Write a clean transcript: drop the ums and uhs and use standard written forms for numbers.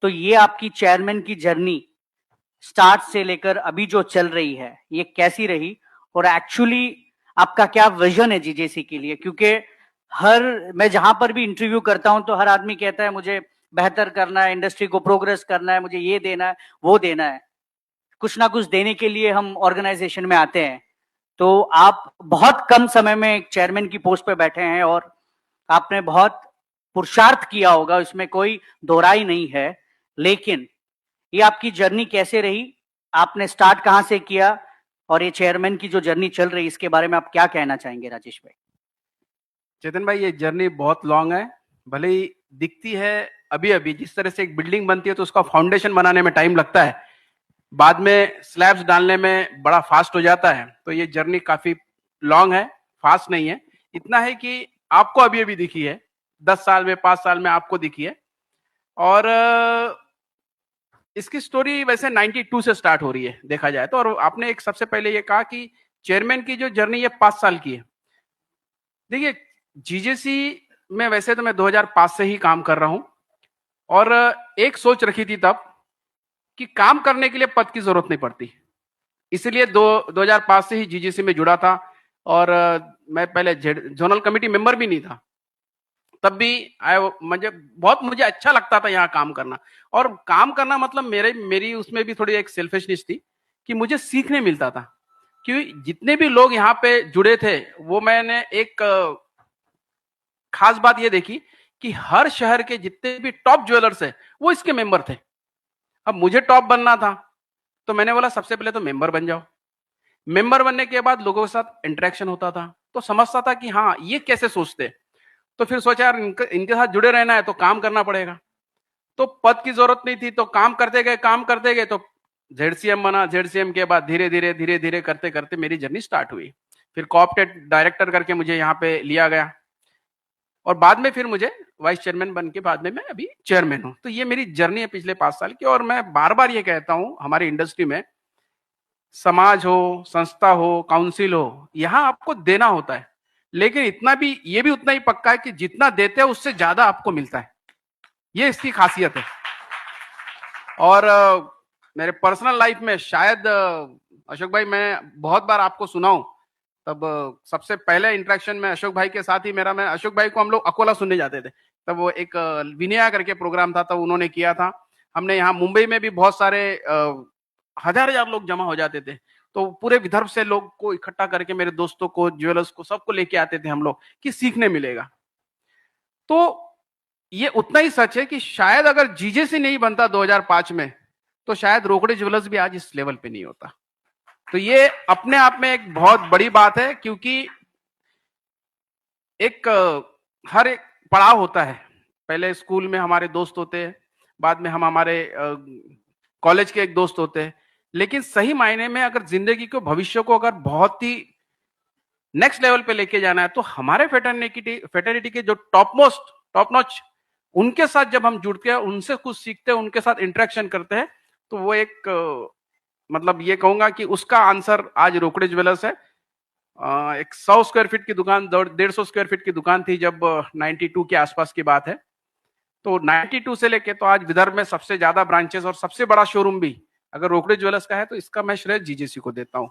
तो ये आपकी चेयरमैन की जर्नी स्टार्ट से लेकर अभी जो चल रही है, ये कैसी रही? और एक्चुअली आपका क्या विजन है जीजेसी के लिए? क्योंकि मैं जहां पर भी इंटरव्यू करता हूं तो हर आदमी कहता है मुझे बेहतर करना है, इंडस्ट्री को प्रोग्रेस करना है, मुझे ये देना है, वो देना है। कुछ ना कुछ देने के लिए हम ऑर्गेनाइजेशन में आते हैं। तो आप बहुत कम समय में एक चेयरमैन की पोस्ट पे बैठे हैं और आपने बहुत पुरुषार्थ किया होगा, इसमें कोई दोहराई नहीं है। लेकिन ये आपकी जर्नी कैसे रही? आपने स्टार्ट कहां से किया? और ये चेयरमैन की जो जर्नी चल रही है, इसके बारे में आप क्या कहना चाहेंगे राजेश भाई? चेतन भाई, ये जर्नी बहुत लॉन्ग है। भले ही दिखती है अभी अभी, जिस तरह से एक बिल्डिंग बनती है तो उसका फाउंडेशन बनाने में टाइम लगता है, बाद में स्लैब्स डालने में बड़ा फास्ट हो जाता है। तो ये जर्नी काफी लॉन्ग है, फास्ट नहीं है। इतना है कि आपको अभी अभी दिखी है, 10 साल में 5 साल में आपको दिखी है। और इसकी स्टोरी वैसे 92 से स्टार्ट हो रही है देखा जाए तो। और आपने एक सबसे पहले ये कहा कि चेयरमैन की जो जर्नी है 5 साल की है। देखिए, जीजेसी में वैसे तो मैं 2005 से ही काम कर रहा हूं, और एक सोच रखी थी तब कि काम करने के लिए पद की जरूरत नहीं पड़ती, इसलिए 2005 से ही जीजीसी में जुड़ा था। और मैं पहले जोनल कमेटी मेंबर भी नहीं था, तब भी मुझे अच्छा लगता था यहाँ काम करना। और काम करना मतलब मेरी उसमें भी थोड़ी एक सेल्फिशनेस थी कि मुझे सीखने मिलता था। क्योंकि जितने भी लोग यहाँ पे जुड़े थे, वो मैंने एक खास बात ये देखी कि हर शहर के जितने भी टॉप ज्वेलर्स है वो इसके मेंबर थे। अब मुझे टॉप बनना था, तो मैंने बोला सबसे पहले तो मेंबर बन जाओ। मेंबर बनने के बाद लोगों के साथ इंटरेक्शन होता था, तो समझता था कि हाँ, ये कैसे सोचते। तो फिर सोचा यार, इनके साथ जुड़े रहना है तो काम करना पड़ेगा। तो पद की जरूरत नहीं थी, तो काम करते गए तो जेडसीएम बना। जेडसीएम के बाद धीरे धीरे करते करते मेरी जर्नी स्टार्ट हुई। फिर कोऑपरेट डायरेक्टर करके मुझे यहाँ पे लिया गया, और बाद में फिर मुझे वाइस चेयरमैन बन के बाद में मैं अभी चेयरमैन हूं। तो ये मेरी जर्नी है पिछले 5 साल की। और मैं बार बार ये कहता हूं, हमारी इंडस्ट्री में समाज हो, संस्था हो, काउंसिल हो, यहां आपको देना होता है, लेकिन इतना भी, ये भी उतना ही पक्का है कि जितना देते हैं उससे ज्यादा आपको मिलता है। ये इसकी खासियत है। और मेरे पर्सनल लाइफ में शायद अशोक भाई, मैं बहुत बार आपको सुनाऊं, तब सबसे पहले इंटरेक्शन में अशोक भाई के साथ ही मेरा, मैं अशोक भाई को, हम लोग अकोला सुनने जाते थे, तब वो एक विनया करके प्रोग्राम था, तब उन्होंने किया था। हमने यहाँ मुंबई में भी बहुत सारे हजार हजार लोग जमा हो जाते थे, तो पूरे विदर्भ से लोग को इकट्ठा करके, मेरे दोस्तों को, ज्वेलर्स को, सबको लेके आते थे हम लोग कि सीखने मिलेगा। तो ये उतना ही सच है कि शायद अगर जीजेसी नहीं बनता 2005 में, तो शायद रोकड़े ज्वेलर्स भी आज इस लेवल पे नहीं होता। तो ये अपने आप में एक बहुत बड़ी बात है, क्योंकि एक हर एक पड़ाव होता है। पहले स्कूल में हमारे दोस्त होते हैं, बाद में हम हमारे कॉलेज के एक दोस्त होते हैं, लेकिन सही मायने में अगर जिंदगी को, भविष्य को अगर बहुत ही नेक्स्ट लेवल पे लेके जाना है, तो हमारे फेटर्निटी के जो टॉप नॉच, उनके साथ जब हम जुड़ते हैं, उनसे कुछ सीखते हैं, उनके साथ इंटरेक्शन करते हैं, तो वो एक मतलब ये कहूंगा कि उसका आंसर आज रोकड़े ज्वेलर्स है। एक 100 स्क्वायर फीट की दुकान, 150 स्क्वायर फीट की दुकान थी जब 92 के आसपास की बात है। तो 92 से लेके तो आज विदर्भ में सबसे ज्यादा ब्रांचेस और सबसे बड़ा शोरूम भी अगर रोकड़े ज्वेलर्स का है, तो इसका मैं श्रेय जीजेसी को देता हूँ।